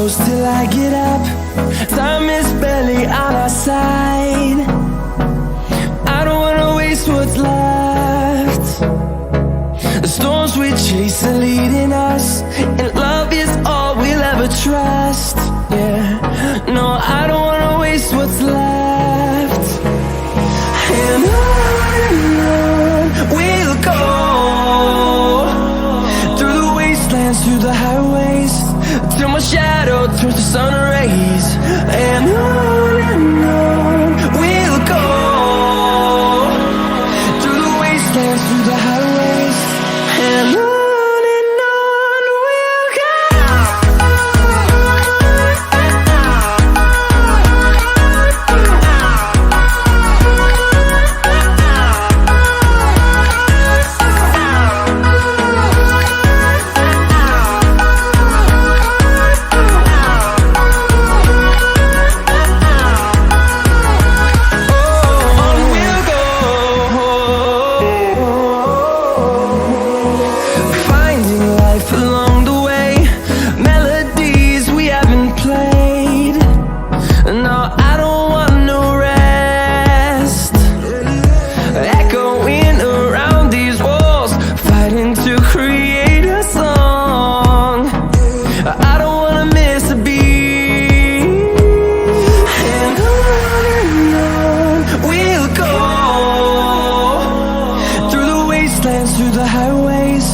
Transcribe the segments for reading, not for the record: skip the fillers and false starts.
close till I get up. Time is barely on our side. I don't wanna waste what's left. The storms we chase are leading us, and love is all we'll ever trust. Yeah, no, I don't wanna waste what's left. And on we'll go, through the wastelands, through the highways, till my shadow turns to sun rays. And on we'll go, through the wastelands, through the highways, and on we'll go. Through the highways,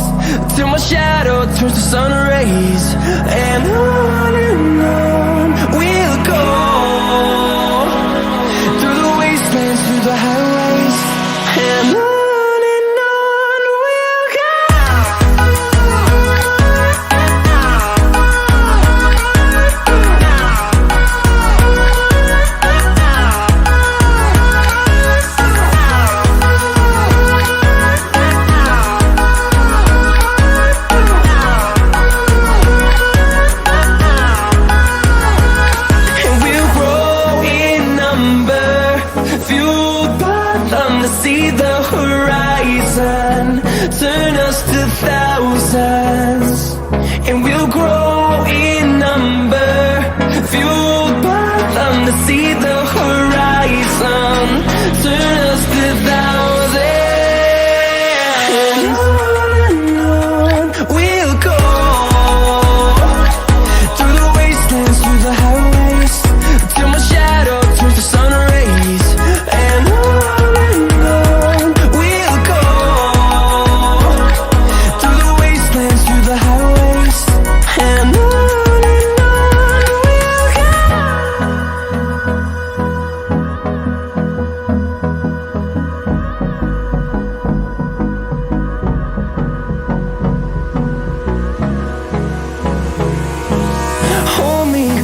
till my shadow turns to sun rays. And on we'll go, through the wastelands, through the highways, and on we'll go. See the horizon, turn us to thousands, and we'll grow in number, fueled by them to see the horizon, turn us to thousands. And on we'll go, through the wastelands, through the highways, till my shadow turns to sun rays. And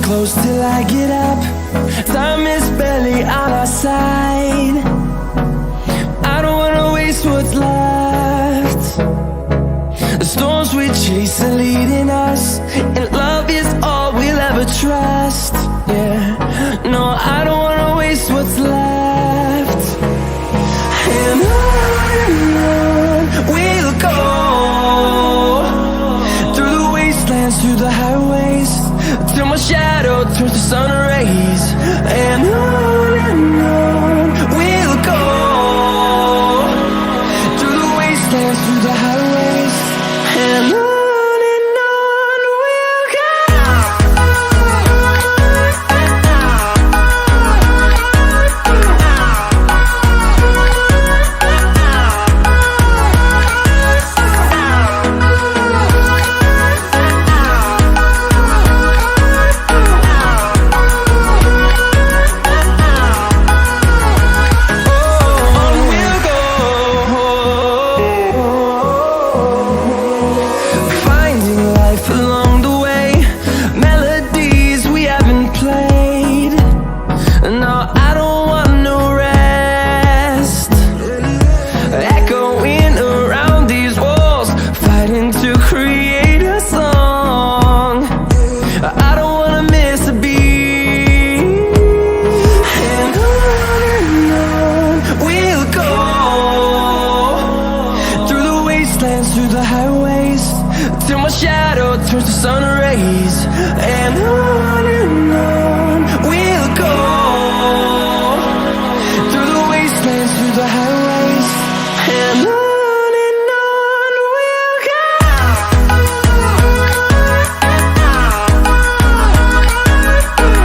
close till I get up. Time is barely on our side. I don't wanna waste what's left. The storms we chase are leading us, and love is all we'll ever trust. Yeah, no, I don't wanna waste what's left. And on we'll go, through the wastelands, through the highways, till my shadow turns to sun rays. And on we'll go, through the wastelands, through the highways, and on. through the highways, till my shadow turns to sun rays. And